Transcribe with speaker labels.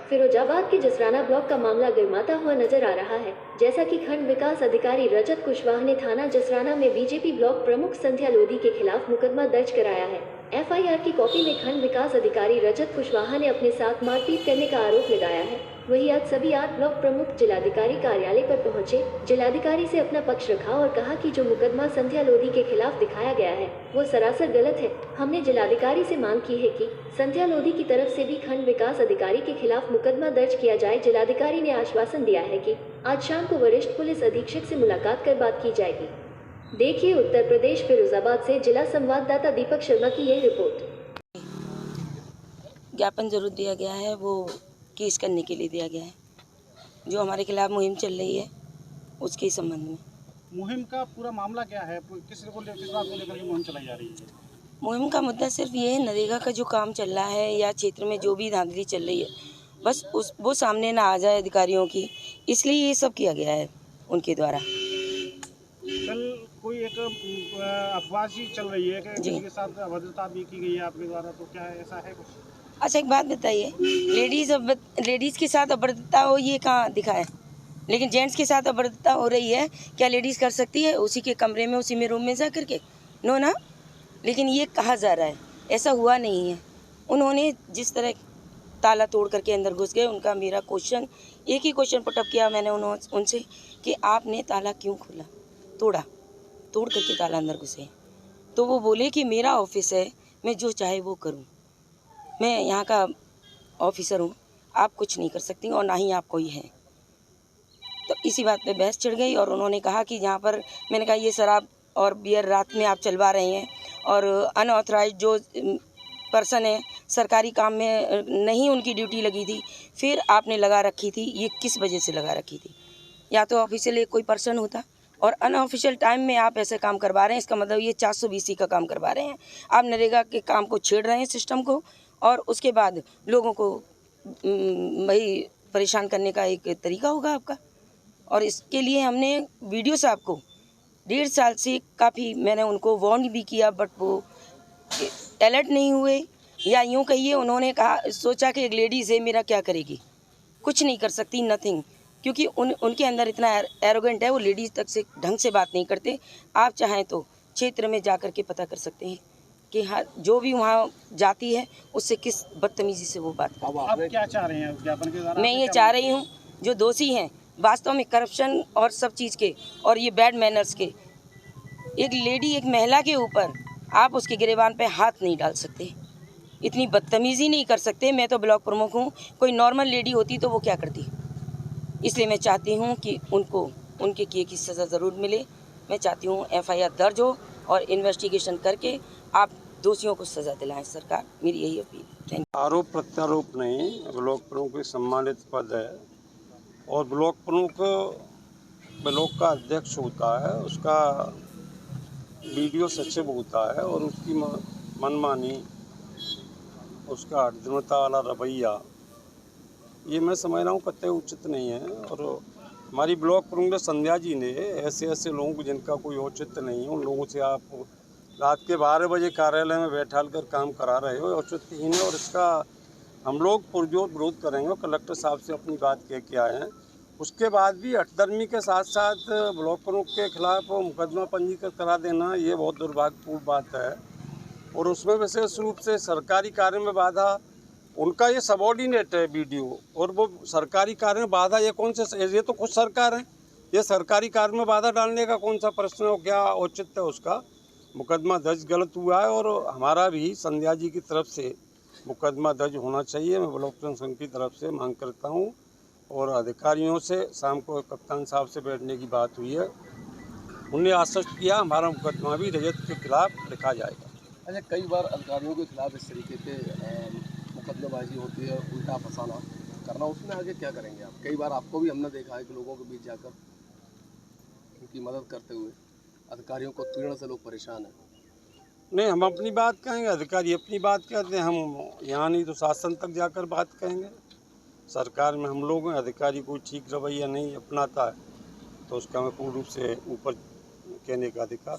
Speaker 1: फिरोजाबाद के जसराना ब्लॉक का मामला गर्माता हुआ नजर आ रहा है। जैसा कि खंड विकास अधिकारी रजत कुशवाहा ने थाना जसराना में बीजेपी ब्लॉक प्रमुख संध्या लोधी के खिलाफ मुकदमा दर्ज कराया है। एफआईआर की कॉपी में खंड विकास अधिकारी रजत कुशवाहा ने अपने साथ मारपीट करने का आरोप लगाया है। वहीं आज सभी 8 ब्लॉक प्रमुख जिलाधिकारी कार्यालय पर पहुंचे, जिलाधिकारी से अपना पक्ष रखा और कहा कि जो मुकदमा संध्या लोधी के खिलाफ दिखाया गया है वो सरासर गलत है। हमने जिलाधिकारी से मांग की है कि संध्या लोधी की तरफ से भी खंड विकास अधिकारी के खिलाफ मुकदमा दर्ज किया जाए। जिलाधिकारी ने आश्वासन दिया है कि आज शाम को वरिष्ठ पुलिस अधीक्षक से मुलाकात कर बात की जाएगी। देखिए उत्तर प्रदेश फिरोजाबाद से जिला संवाददाता दीपक शर्मा की यह रिपोर्ट।
Speaker 2: ज्ञापन जरूर दिया गया है, वो केस करने के लिए दिया गया है। जो हमारे खिलाफ मुहिम चल रही है उसके संबंध में।
Speaker 3: मुहिम का पूरा मामला क्या है, किस बात को लेकर मुहिम चलाई जा रही है?
Speaker 2: मुहिम का मुद्दा सिर्फ ये है, नरेगा का जो काम चल रहा है या क्षेत्र में जो भी धांधली चल रही है बस वो सामने ना आ जाए अधिकारियों की, इसलिए ये सब किया गया है उनके द्वारा।
Speaker 3: कल कोई एक अफवाह सी चल रही है कि किसी के साथ अभद्रता भी की गई है आपके द्वारा, तो क्या ऐसा है कुछ?
Speaker 2: अच्छा एक बात बताइए, लेडीज़ के साथ अभद्रता हो ये कहाँ दिखा है? लेकिन जेंट्स के साथ अभद्रता हो रही है, क्या लेडीज़ कर सकती है उसी के कमरे में, उसी में रूम में जा करके? नो ना। लेकिन ये कहा जा रहा है, ऐसा हुआ नहीं है। उन्होंने जिस तरह ताला तोड़ करके अंदर घुस गए, उनका मेरा क्वेश्चन एक ही क्वेश्चन पुटअप किया मैंने उनसे कि आपने ताला क्यों खोला, तोड़ करके ताला अंदर घुसे। तो वो बोले कि मेरा ऑफिस है, मैं जो चाहे वो करूं, मैं यहाँ का ऑफिसर हूँ, आप कुछ नहीं कर सकती और ना ही आप कोई हैं। तो इसी बात पे बहस छिड़ गई और उन्होंने कहा कि जहाँ पर मैंने कहा ये शराब और बियर रात में आप चलवा रहे हैं और अनऑथराइज्ड जो पर्सन है, सरकारी काम में नहीं उनकी ड्यूटी लगी थी, फिर आपने लगा रखी थी, ये किस वजह से लगा रखी थी? या तो ऑफिशियल कोई पर्सन होता और अनऑफिशियल टाइम में आप ऐसे काम करवा रहे हैं, इसका मतलब ये 420 का काम करवा रहे हैं। आप नरेगा के काम को छेड़ रहे हैं, सिस्टम को, और उसके बाद लोगों को भाई परेशान करने का एक तरीका होगा आपका। और इसके लिए हमने वीडियो साहब को 1.5 साल से काफ़ी मैंने उनको वार्न भी किया, बट वो अलर्ट नहीं हुए, या यूँ कहिए उन्होंने कहा सोचा कि एक लेडीज़ है मेरा क्या करेगी, कुछ नहीं कर सकती, नथिंग, क्योंकि उनके अंदर इतना एरोगेंट है, वो लेडीज़ तक से ढंग से बात नहीं करते। आप चाहें तो क्षेत्र में जा कर के पता कर सकते हैं कि हाँ जो भी वहाँ जाती है उससे किस बदतमीजी से वो बात करती है।
Speaker 3: आप क्या चाह रहे हैं ज्ञापन के द्वारा?
Speaker 2: मैं ये चाह रही हूँ जो दोषी हैं वास्तव में करप्शन और सब चीज़ के और ये बैड मैनर्स के, एक लेडी एक महिला के ऊपर आप उसके गिरेबान पे हाथ नहीं डाल सकते, इतनी बदतमीज़ी नहीं कर सकते। मैं तो ब्लॉक प्रमुख हूँ, कोई नॉर्मल लेडी होती तो वो क्या करती? इसलिए मैं चाहती हूँ कि उनको उनके किए की सज़ा ज़रूर मिले। मैं चाहती हूँ एफआईआर दर्ज हो और इन्वेस्टिगेशन करके आप दोषियों को सज़ा दिलाएं। सरकार, मेरी यही अपील। Thank you.
Speaker 4: आरोप प्रत्यारोप नहीं, ब्लॉक प्रमुख एक सम्मानित पद है और ब्लॉक प्रमुख ब्लॉक का अध्यक्ष होता है, उसका वीडियो सचिव होता है और उसकी मनमानी, उसका अधीनता वाला रवैया, ये मैं समझ रहा हूँ कतई उचित नहीं है। और हमारी ब्लॉक प्रमुख संध्या जी ने ऐसे लोगों को जिनका कोई औचित्य नहीं है, उन लोगों से आप रात के 12 बजे कार्यालय में बैठाल कर काम करा रहे हो, औचित्यहीन है और इसका हम लोग पुरजोर विरोध करेंगे। कलेक्टर साहब से अपनी बात कह के आए हैं। उसके बाद भी हठधर्मी के साथ साथ ब्लॉक प्रमुख के खिलाफ मुकदमा पंजीकृत करा देना, ये बहुत दुर्भाग्यपूर्ण बात है। और उसमें विशेष रूप से सरकारी कार्य में बाधा, उनका ये सबॉर्डिनेट है वीडियो, और वो सरकारी कार्य में बाधा, ये कौन से, ये तो खुद सरकार है, ये सरकारी कार्य में बाधा डालने का कौन सा प्रश्न हो, क्या औचित्य है उसका? मुकदमा दर्ज गलत हुआ है और हमारा भी संध्या जी की तरफ से मुकदमा दर्ज होना चाहिए। मैं ब्लॉक प्रमुख संघ की तरफ से मांग करता हूँ और अधिकारियों से शाम को कप्तान साहब से बैठने की बात हुई है, उन्हें आश्वस्त किया हमारा मुकदमा भी रजत के खिलाफ लिखा जाएगा।
Speaker 5: अच्छा, कई बार अधिकारियों के खिलाफ इस तरीके के मुकदमेबाजी होती है, उल्टा फसाना करना, उसमें आगे क्या करेंगे आप? कई बार आपको भी हमने देखा है कि लोगों के बीच जाकर उनकी मदद करते हुए अधिकारियों को तीर्ण से लोग परेशान हैं।
Speaker 4: नहीं, हम अपनी बात कहेंगे, अधिकारी अपनी बात कहते हैं, हम यहाँ नहीं तो शासन तक जाकर बात कहेंगे। सरकार में हम लोग हैं, अधिकारी कोई ठीक रवैया नहीं अपनाता है तो उसका हमें पूर्ण रूप से ऊपर कहने का अधिकार।